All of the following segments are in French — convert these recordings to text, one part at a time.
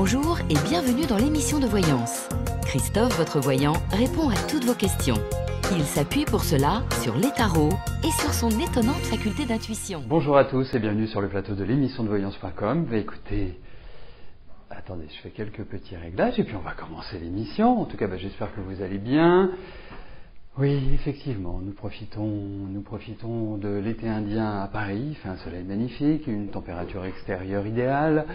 Bonjour et bienvenue dans l'émission de voyance. Christophe, votre voyant, répond à toutes vos questions. Il s'appuie pour cela sur les tarots et sur son étonnante faculté d'intuition. Bonjour à tous et bienvenue sur le plateau de l'émission de voyance.com. Écoutez, attendez, je fais quelques petits réglages et puis on va commencer l'émission. En tout cas, j'espère que vous allez bien. Oui, effectivement, nous profitons de l'été indien à Paris. Il fait un soleil magnifique, une température extérieure idéale,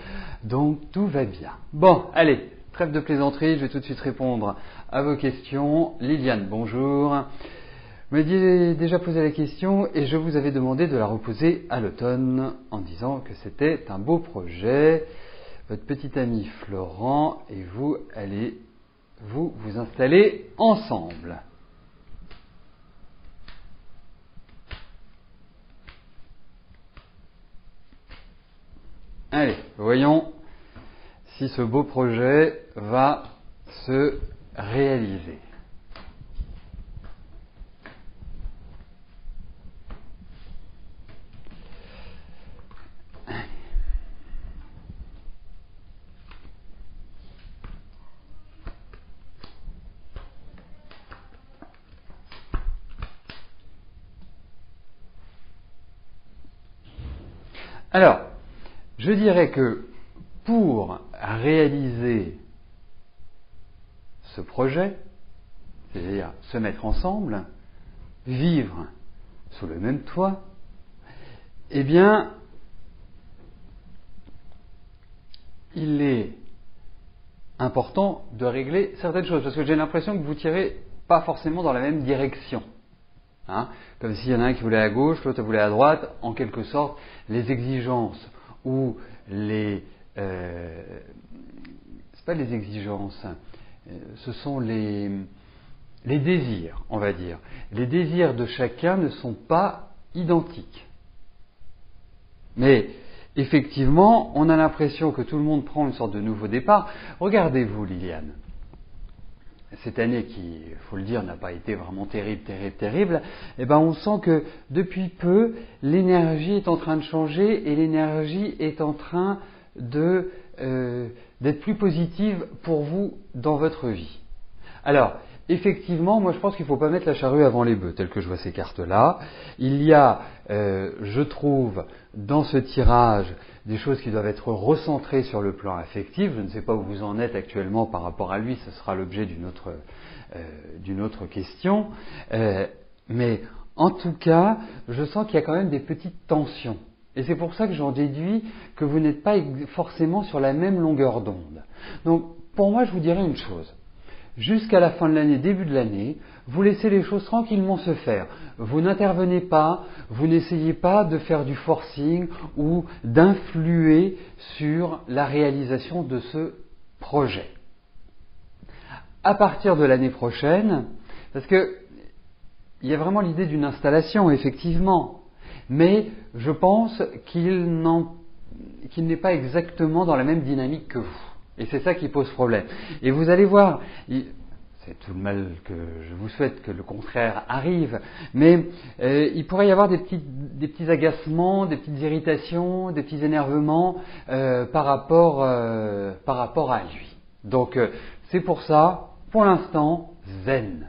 donc tout va bien. Bon, allez, trêve de plaisanterie, je vais tout de suite répondre à vos questions. Liliane, bonjour. Vous m'aviez déjà posé la question et je vous avais demandé de la reposer à l'automne en disant que c'était un beau projet. Votre petit ami Florent et vous allez vous installer ensemble. Allez, voyons si ce beau projet va se réaliser. Alors, je dirais que pour réaliser ce projet, c'est-à-dire se mettre ensemble, vivre sous le même toit, eh bien, il est important de régler certaines choses, parce que j'ai l'impression que vous tirez pas forcément dans la même direction. Comme s'il y en a un qui voulait à gauche, l'autre voulait à droite, en quelque sorte, les exigences ou les... c'est pas les exigences, ce sont les désirs, on va dire. Les désirs de chacun ne sont pas identiques. Mais effectivement, on a l'impression que tout le monde prend une sorte de nouveau départ. Regardez-vous, Liliane. Cette année qui, il faut le dire, n'a pas été vraiment terrible, on sent que depuis peu, l'énergie est en train de changer et l'énergie est en train d'être plus positive pour vous dans votre vie. Alors, effectivement, moi je pense qu'il ne faut pas mettre la charrue avant les bœufs, tel que je vois ces cartes-là. Il y a, je trouve, dans ce tirage, des choses qui doivent être recentrées sur le plan affectif. Je ne sais pas où vous en êtes actuellement par rapport à lui, ce sera l'objet d'une autre question. Mais en tout cas, je sens qu'il y a quand même des petites tensions. Et c'est pour ça que j'en déduis que vous n'êtes pas forcément sur la même longueur d'onde. Donc, pour moi, je vous dirais une chose. Jusqu'à la fin de l'année, début de l'année, vous laissez les choses tranquillement se faire. Vous n'intervenez pas, vous n'essayez pas de faire du forcing ou d'influer sur la réalisation de ce projet. À partir de l'année prochaine, parce que il y a vraiment l'idée d'une installation, effectivement, mais je pense qu'il n'est pas exactement dans la même dynamique que vous. Et c'est ça qui pose problème. Et vous allez voir, c'est tout le mal que je vous souhaite que le contraire arrive, mais il pourrait y avoir des petits agacements, des petites irritations, des petits énervements par rapport à lui. Donc c'est pour ça, pour l'instant, zen.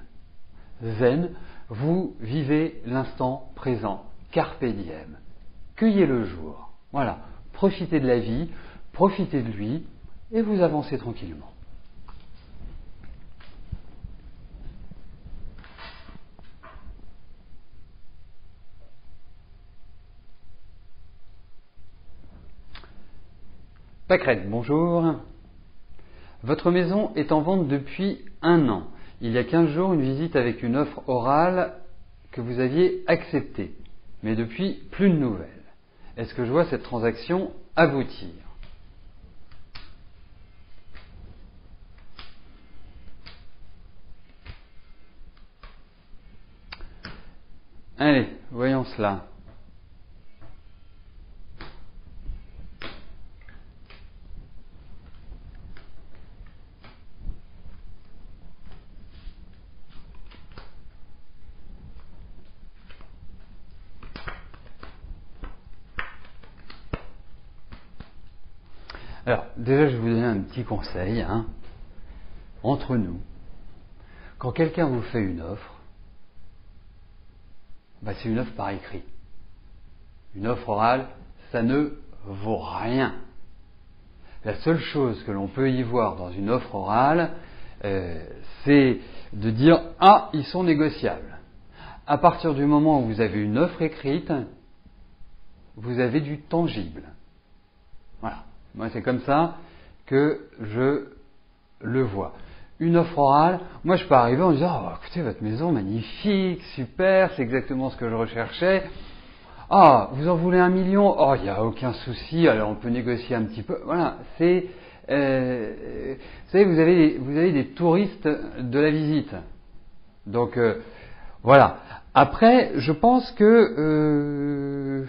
Zen, vous vivez l'instant présent, carpe diem. Cueillez le jour. Voilà, profitez de la vie, profitez de lui, et vous avancez tranquillement. Pâquerette, bonjour. Votre maison est en vente depuis 1 an. Il y a 15 jours, une visite avec une offre orale que vous aviez acceptée. Mais depuis, plus de nouvelles. Est-ce que je vois cette transaction aboutir ? Allez, voyons cela. Alors, déjà, je vais vous donner un petit conseil, hein. Entre nous. Quand quelqu'un vous fait une offre, c'est une offre par écrit. Une offre orale, ça ne vaut rien. La seule chose que l'on peut y voir dans une offre orale, c'est de dire « Ah, ils sont négociables ». À partir du moment où vous avez une offre écrite, vous avez du tangible. Voilà. Moi, c'est comme ça que je le vois. Une offre orale, moi, je peux arriver en disant « Oh, écoutez, votre maison, magnifique, super, c'est exactement ce que je recherchais. Ah, vous en voulez 1 million? Oh, il n'y a aucun souci, alors on peut négocier un petit peu. » Voilà, c'est... vous savez, vous avez des touristes de la visite. Donc, voilà. Après, je pense que...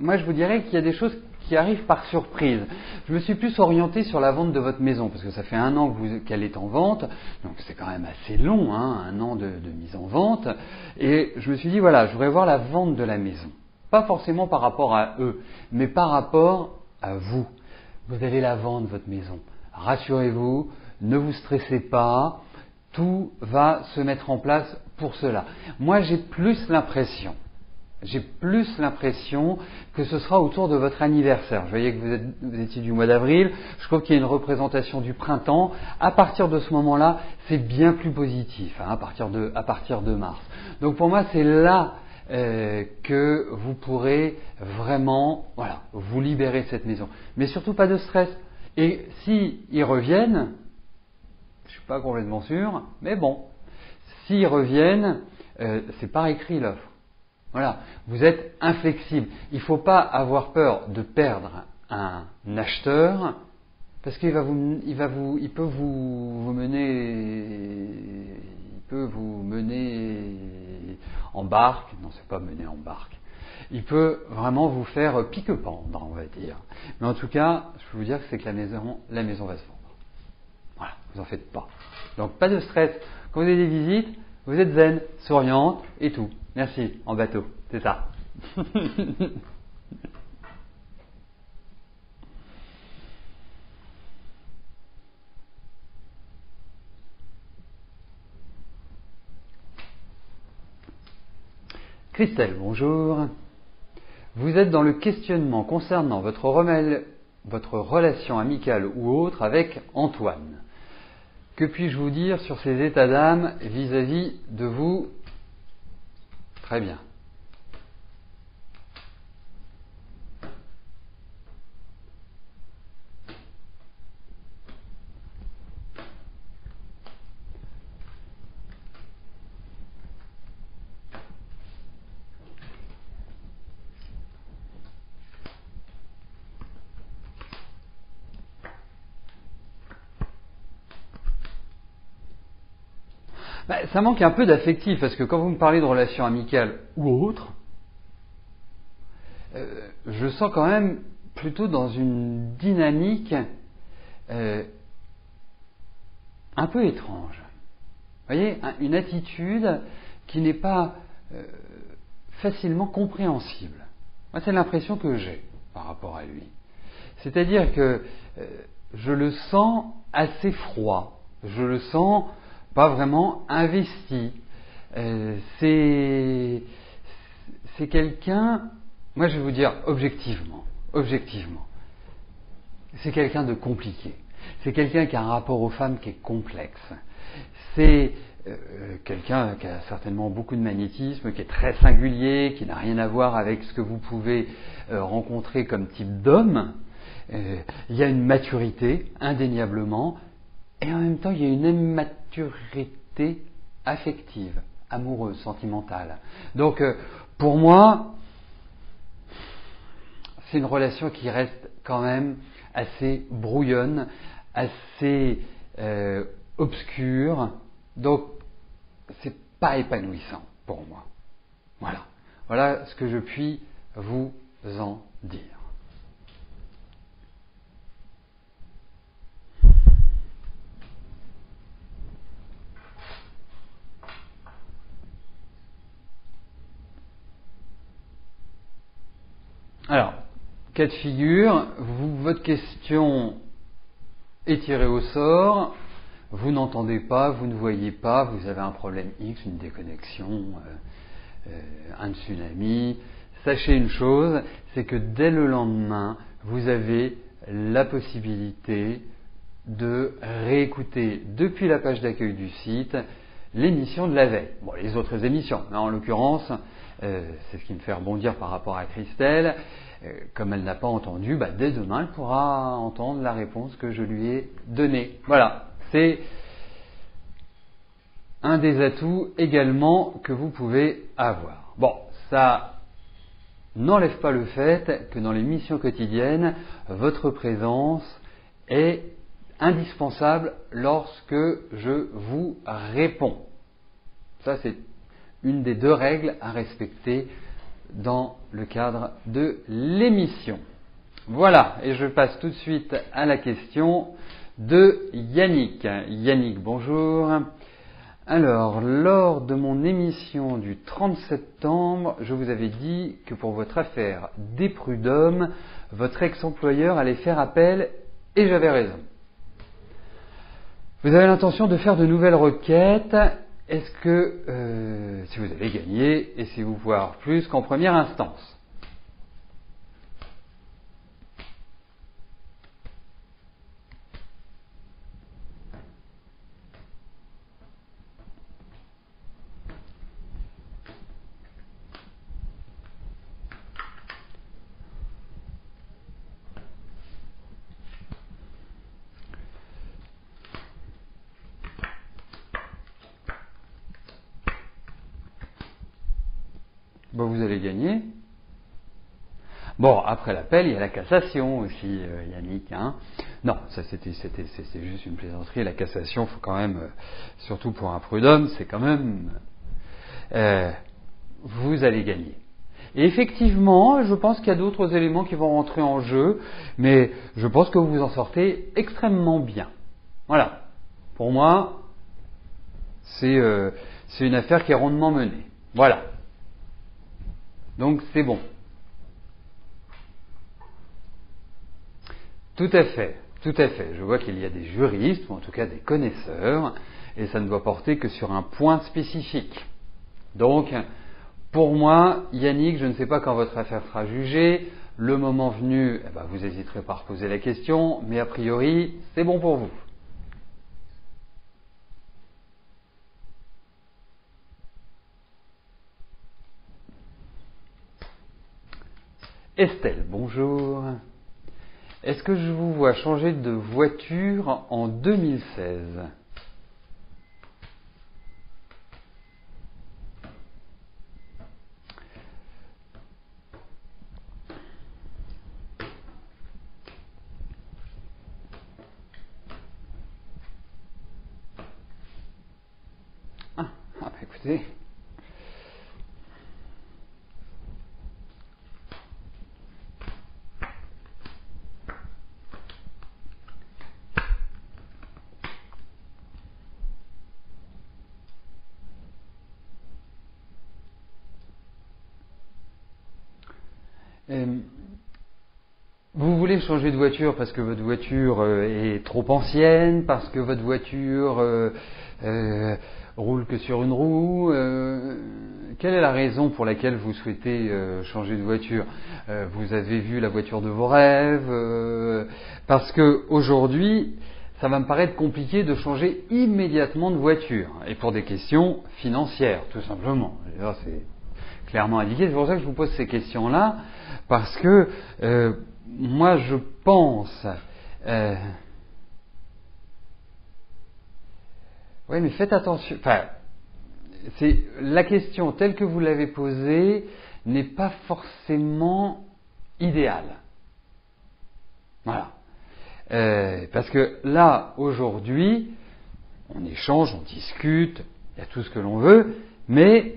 moi, je vous dirais qu'il y a des choses qui arrivent par surprise. Je me suis plus orienté sur la vente de votre maison, parce que ça fait 1 an qu'elle est en vente, donc c'est quand même assez long, hein, 1 an de mise en vente, et je me suis dit, voilà, je voudrais voir la vente de la maison. Pas forcément par rapport à eux, mais par rapport à vous. Vous allez la vendre, votre maison. Rassurez-vous, ne vous stressez pas, tout va se mettre en place pour cela. Moi, j'ai plus l'impression que ce sera autour de votre anniversaire. Je voyais que vous étiez du mois d'avril, je crois qu'il y a une représentation du printemps. À partir de ce moment-là, c'est bien plus positif, hein, à partir de mars. Donc pour moi, c'est là que vous pourrez vraiment vous libérer de cette maison. Mais surtout pas de stress. Et s'ils reviennent, je ne suis pas complètement sûr, mais bon, s'ils reviennent, c'est par écrit l'offre. Voilà, vous êtes inflexible. Il ne faut pas avoir peur de perdre un acheteur parce qu'il peut vous mener en barque. Non, c'est pas mener en barque. Il peut vraiment vous faire pique-pendre, on va dire. Mais en tout cas, je peux vous dire que c'est que la maison va se vendre. Voilà, vous en faites pas. Donc pas de stress. Quand vous avez des visites, vous êtes zen, souriante et tout. Merci, en bateau, c'est ça. Christelle, bonjour. Vous êtes dans le questionnement concernant votre relation amicale ou autre avec Antoine. Que puis-je vous dire sur ses états d'âme vis-à-vis de vous? Très bien. Ça manque un peu d'affectif, parce que quand vous me parlez de relation amicale ou autre, je sens quand même plutôt dans une dynamique un peu étrange. Vous voyez, une attitude qui n'est pas facilement compréhensible. Moi, c'est l'impression que j'ai par rapport à lui. C'est-à-dire que je le sens assez froid, je le sens pas vraiment investi. C'est quelqu'un, moi je vais vous dire objectivement, c'est quelqu'un de compliqué. C'est quelqu'un qui a un rapport aux femmes qui est complexe. C'est quelqu'un qui a certainement beaucoup de magnétisme, qui est très singulier, qui n'a rien à voir avec ce que vous pouvez rencontrer comme type d'homme. Il y a une maturité, indéniablement, et en même temps il y a une immaturité affective, amoureuse, sentimentale. Donc pour moi, c'est une relation qui reste quand même assez brouillonne, assez obscure, donc c'est pas épanouissant pour moi. Voilà ce que je puis vous en dire. Alors, cas de figure, votre question est tirée au sort, vous n'entendez pas, vous ne voyez pas, vous avez un problème X, une déconnexion, un tsunami. Sachez une chose, c'est que dès le lendemain, vous avez la possibilité de réécouter depuis la page d'accueil du site l'émission de la veille. Bon, les autres émissions, mais en l'occurrence, c'est ce qui me fait rebondir par rapport à Christelle, comme elle n'a pas entendu, dès demain, elle pourra entendre la réponse que je lui ai donnée. Voilà, c'est un des atouts également que vous pouvez avoir. Bon, ça n'enlève pas le fait que dans les missions quotidiennes, votre présence est indispensable lorsque je vous réponds. Ça, c'est une des 2 règles à respecter dans le cadre de l'émission. Voilà, et je passe tout de suite à la question de Yannick. Yannick, bonjour. Alors, lors de mon émission du 30 septembre, je vous avais dit que pour votre affaire des prud'hommes, votre ex-employeur allait faire appel, et j'avais raison. Vous avez l'intention de faire de nouvelles requêtes. Est-ce que, si vous avez gagné, et si vous pouvez avoir plus qu'en première instance? Vous allez gagner. Bon, après l'appel, il y a la cassation aussi, Yannick. Non, ça c'était juste une plaisanterie. La cassation, faut quand même, surtout pour un prud'homme, c'est quand même... vous allez gagner. Et effectivement, je pense qu'il y a d'autres éléments qui vont rentrer en jeu, mais je pense que vous vous en sortez extrêmement bien. Voilà. Pour moi, c'est une affaire qui est rondement menée. Voilà. Donc c'est bon. Tout à fait, tout à fait. Je vois qu'il y a des juristes, ou en tout cas des connaisseurs, et ça ne doit porter que sur un point spécifique. Donc, pour moi, Yannick, je ne sais pas quand votre affaire sera jugée. Le moment venu, vous hésiterez pas à reposer la question, mais a priori, c'est bon pour vous. Estelle, bonjour. Est-ce que je vous vois changer de voiture en 2016 ? Écoutez... Vous voulez changer de voiture parce que votre voiture est trop ancienne, parce que votre voiture roule que sur une roue. Quelle est la raison pour laquelle vous souhaitez changer de voiture ? Vous avez vu la voiture de vos rêves parce que aujourd'hui, ça va me paraître compliqué de changer immédiatement de voiture, et pour des questions financières, tout simplement. Là, c'est clairement indiqué. C'est pour ça que je vous pose ces questions-là, parce que moi, je pense... oui, mais faites attention. Enfin, la question telle que vous l'avez posée n'est pas forcément idéale. Voilà. Parce que là, aujourd'hui, on échange, on discute, il y a tout ce que l'on veut, mais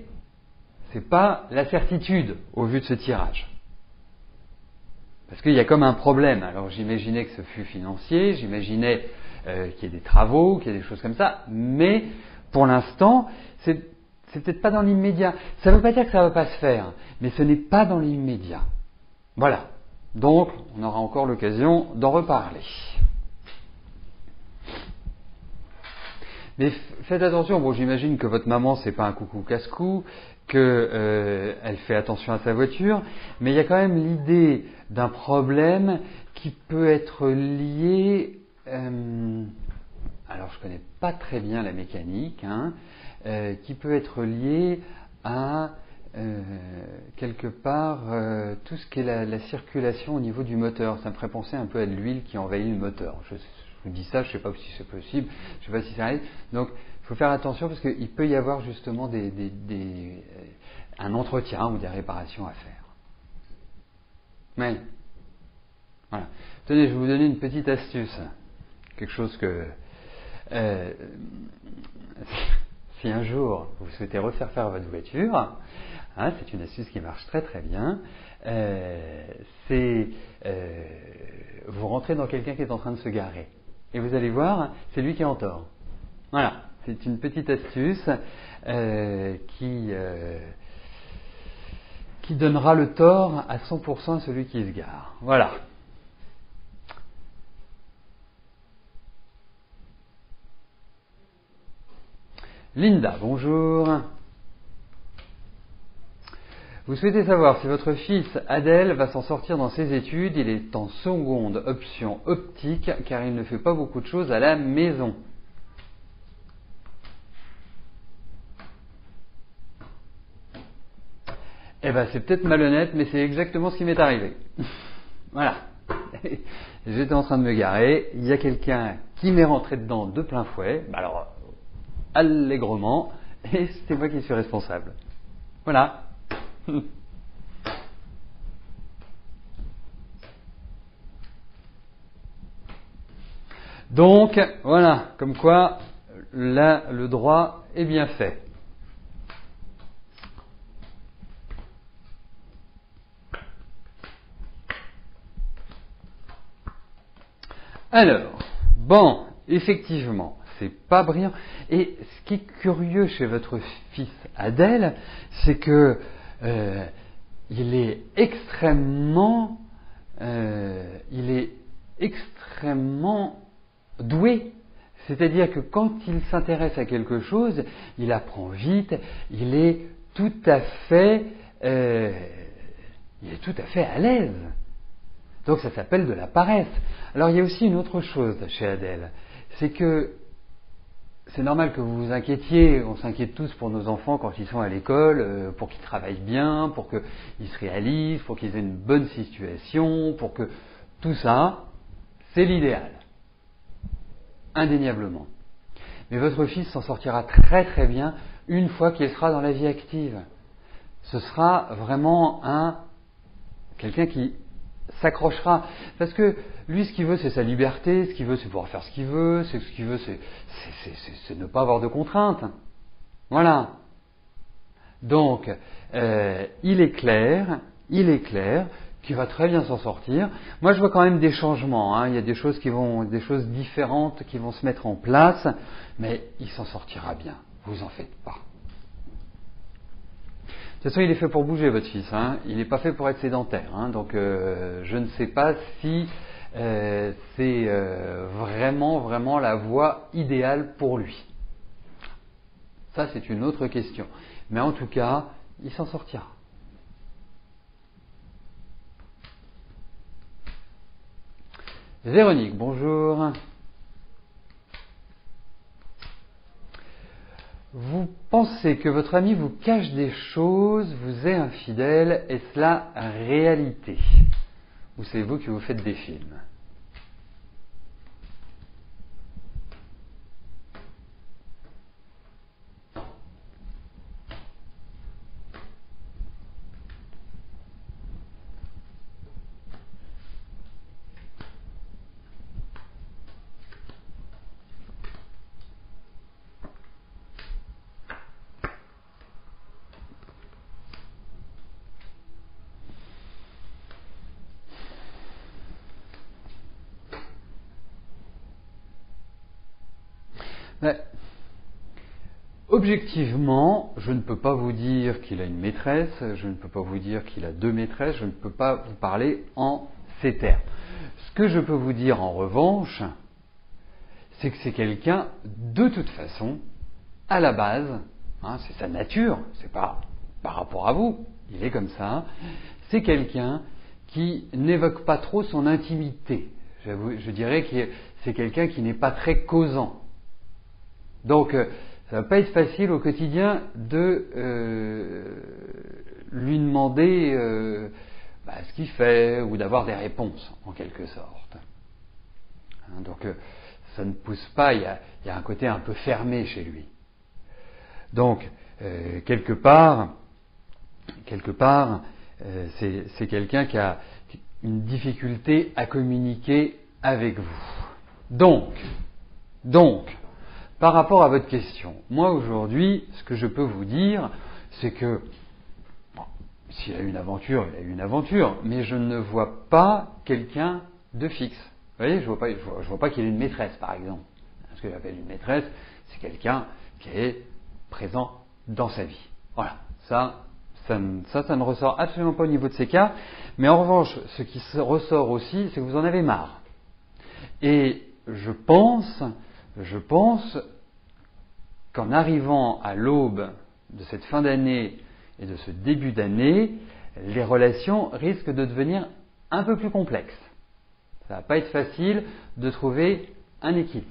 c'est pas la certitude au vu de ce tirage. Parce qu'il y a comme un problème. Alors j'imaginais que ce fût financier, j'imaginais qu'il y ait des travaux, qu'il y ait des choses comme ça, mais pour l'instant, c'est peut-être pas dans l'immédiat. Ça ne veut pas dire que ça ne va pas se faire, mais ce n'est pas dans l'immédiat. Voilà. Donc, on aura encore l'occasion d'en reparler. Mais faites attention, bon, j'imagine que votre maman, c'est pas un coucou casse-cou, qu'elle fait attention à sa voiture, mais il y a quand même l'idée d'un problème qui peut être lié, alors je connais pas très bien la mécanique, qui peut être lié à quelque part tout ce qui est la circulation au niveau du moteur. Ça me ferait penser un peu à de l'huile qui envahit le moteur. Je vous dis ça, je ne sais pas si c'est possible, je ne sais pas si ça arrive. Donc, il faut faire attention parce qu'il peut y avoir justement un entretien ou des réparations à faire. Mais, voilà. Tenez, je vais vous donner une petite astuce. Quelque chose que... si un jour vous souhaitez refaire faire votre voiture, c'est une astuce qui marche très très bien, vous rentrez dans quelqu'un qui est en train de se garer. Et vous allez voir, c'est lui qui est en tort. Voilà, c'est une petite astuce qui donnera le tort à 100% à celui qui se gare. Voilà. Linda, bonjour. Vous souhaitez savoir si votre fils Adèle va s'en sortir dans ses études. Il est en seconde option optique car il ne fait pas beaucoup de choses à la maison. Eh ben c'est peut-être malhonnête, mais c'est exactement ce qui m'est arrivé. Voilà. J'étais en train de me garer, il y a quelqu'un qui m'est rentré dedans de plein fouet, alors allègrement, et c'était moi qui suis responsable. Voilà. Donc, voilà, comme quoi, là, le droit est bien fait. Alors, bon, effectivement, c'est pas brillant. Et ce qui est curieux chez votre fils Adèle, c'est que il est extrêmement doué. C'est-à-dire que quand il s'intéresse à quelque chose, il apprend vite, il est tout à fait à l'aise. Donc ça s'appelle de la paresse. Alors il y a aussi une autre chose chez Adèle, c'est que c'est normal que vous vous inquiétiez, on s'inquiète tous pour nos enfants quand ils sont à l'école, pour qu'ils travaillent bien, pour qu'ils se réalisent, pour qu'ils aient une bonne situation, pour que tout ça, c'est l'idéal. Indéniablement. Mais votre fils s'en sortira très très bien une fois qu'il sera dans la vie active. Ce sera vraiment quelqu'un qui s'accrochera. Parce que lui, ce qu'il veut, c'est sa liberté, ce qu'il veut, c'est pouvoir faire ce qu'il veut, ce qu'il veut, c'est ne pas avoir de contraintes. Voilà. Donc, il est clair qu'il va très bien s'en sortir. Moi, je vois quand même des changements. Il y a des choses différentes qui vont se mettre en place, mais il s'en sortira bien. Vous en faites pas. De toute façon, il est fait pour bouger, votre fils. Il n'est pas fait pour être sédentaire. Donc, je ne sais pas si c'est vraiment la voie idéale pour lui. Ça, c'est une autre question. Mais en tout cas, il s'en sortira. Véronique, bonjour. Vous pensez que votre ami vous cache des choses, vous est infidèle, est-ce la réalité? Ou c'est vous qui vous faites des films? Objectivement, je ne peux pas vous dire qu'il a une maîtresse, je ne peux pas vous dire qu'il a deux maîtresses, je ne peux pas vous parler en ces termes. Ce que je peux vous dire en revanche, c'est que c'est quelqu'un, de toute façon, à la base, c'est sa nature, c'est pas par rapport à vous, il est comme ça, c'est quelqu'un qui n'évoque pas trop son intimité. Je dirais que c'est quelqu'un qui n'est pas très causant. Donc, ça ne va pas être facile au quotidien de lui demander ce qu'il fait ou d'avoir des réponses, en quelque sorte. Donc, ça ne pousse pas, il y a un côté un peu fermé chez lui. Donc, quelque part, c'est quelqu'un qui a une difficulté à communiquer avec vous. Donc, par rapport à votre question, moi aujourd'hui, ce que je peux vous dire, c'est que s'il a eu une aventure, il a eu une aventure, mais je ne vois pas quelqu'un de fixe. Vous voyez, je vois pas qu'il ait une maîtresse, par exemple. Ce que j'appelle une maîtresse, c'est quelqu'un qui est présent dans sa vie. Voilà, ça ne ressort absolument pas au niveau de ces cas. Mais en revanche, ce qui ressort aussi, c'est que vous en avez marre. Et je pense qu'en arrivant à l'aube de cette fin d'année et de ce début d'année, les relations risquent de devenir un peu plus complexes. Ça ne va pas être facile de trouver un équilibre.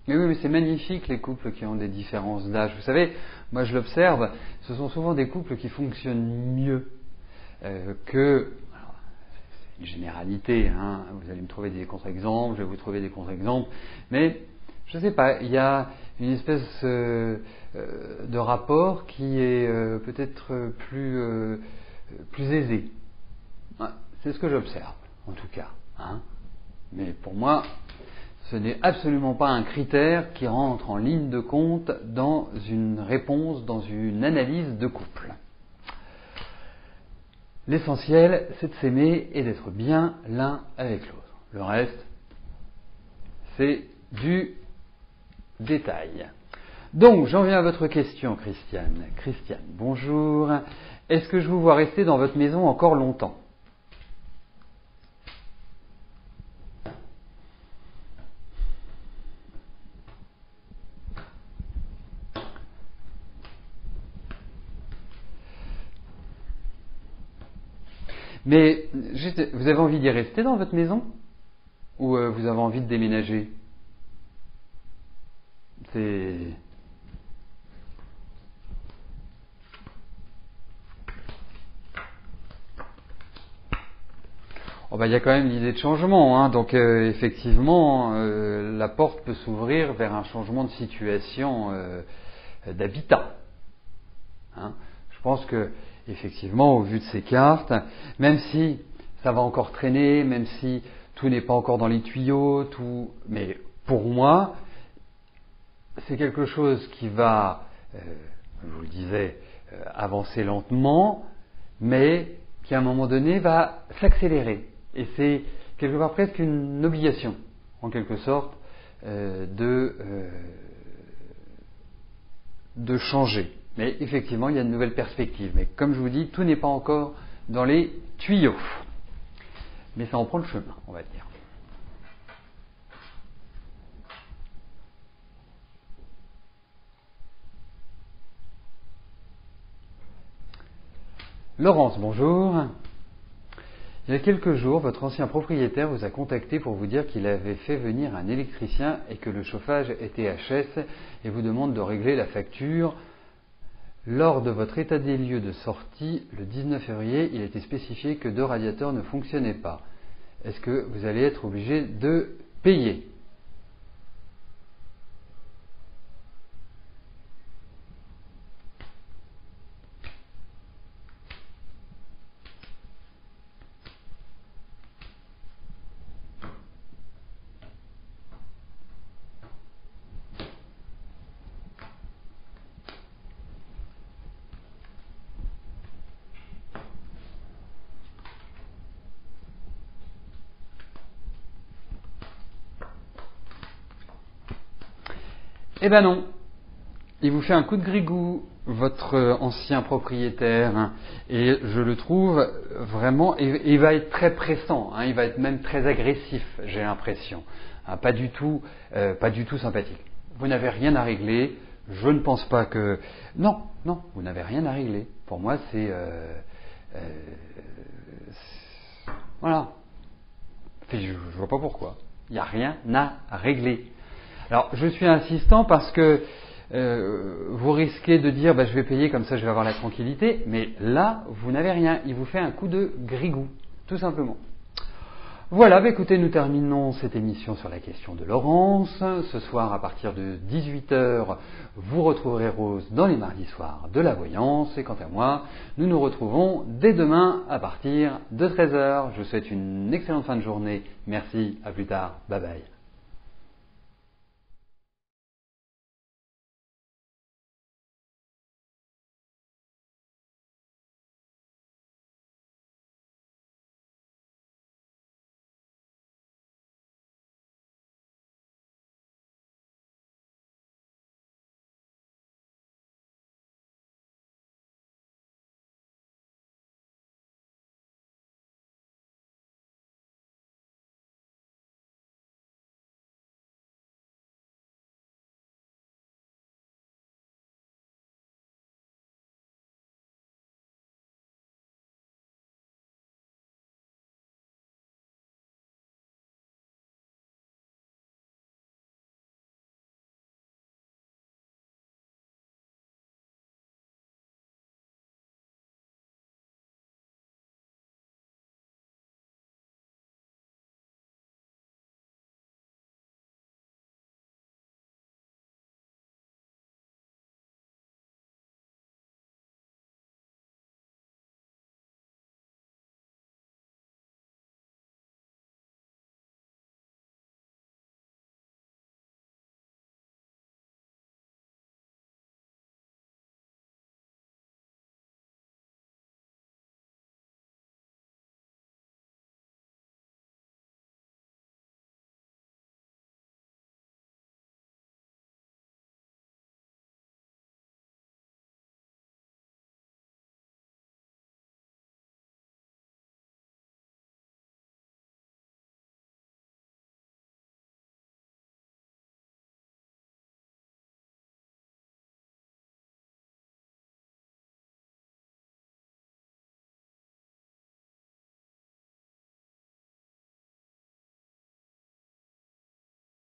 Mais oui, mais c'est magnifique les couples qui ont des différences d'âge. Vous savez, moi je l'observe, ce sont souvent des couples qui fonctionnent mieux que... Alors, c'est une généralité, vous allez me trouver des contre-exemples, je vais vous trouver des contre-exemples, mais je ne sais pas, il y a une espèce de rapport qui est peut-être plus aisé. Ouais, c'est ce que j'observe, en tout cas. Mais pour moi... ce n'est absolument pas un critère qui rentre en ligne de compte dans une réponse, dans une analyse de couple. L'essentiel, c'est de s'aimer et d'être bien l'un avec l'autre. Le reste, c'est du détail. Donc, j'en viens à votre question, Christiane. Christiane, bonjour. Est-ce que je vous vois rester dans votre maison encore longtemps ? Mais vous avez envie d'y rester dans votre maison ? Ou vous avez envie de déménager ? Il y a quand même l'idée de changement, donc effectivement, la porte peut s'ouvrir vers un changement de situation d'habitat. Je pense que effectivement, au vu de ces cartes, même si ça va encore traîner, même si tout n'est pas encore dans les tuyaux, mais pour moi, c'est quelque chose qui va, je vous le disais, avancer lentement, mais qui à un moment donné va s'accélérer. Et c'est quelque part presque une obligation, en quelque sorte, de changer. Mais effectivement, il y a de nouvelles perspectives. Mais comme je vous dis, tout n'est pas encore dans les tuyaux. Mais ça en prend le chemin, on va dire. Laurence, bonjour. Il y a quelques jours, votre ancien propriétaire vous a contacté pour vous dire qu'il avait fait venir un électricien et que le chauffage était HS et vous demande de régler la facture. Lors de votre état des lieux de sortie, le 19 février, il était spécifié que 2 radiateurs ne fonctionnaient pas. Est-ce que vous allez être obligé de payer ? Eh ben non, il vous fait un coup de grigou, votre ancien propriétaire, hein, et je le trouve vraiment, et il va être très pressant, hein, il va être même très agressif, j'ai l'impression, hein, pas du tout sympathique. Vous n'avez rien à régler, je ne pense pas que... Non, vous n'avez rien à régler. Pour moi, voilà. Je ne vois pas pourquoi. Il n'y a rien à régler. Alors, je suis insistant parce que vous risquez de dire je vais payer, comme ça je vais avoir la tranquillité, mais là, vous n'avez rien. Il vous fait un coup de grigou, tout simplement. Voilà, écoutez, nous terminons cette émission sur la question de Laurence. Ce soir, à partir de 18h, vous retrouverez Rose dans les mardis soirs de la voyance. Et quant à moi, nous nous retrouvons dès demain à partir de 13h. Je vous souhaite une excellente fin de journée. Merci, à plus tard. Bye bye.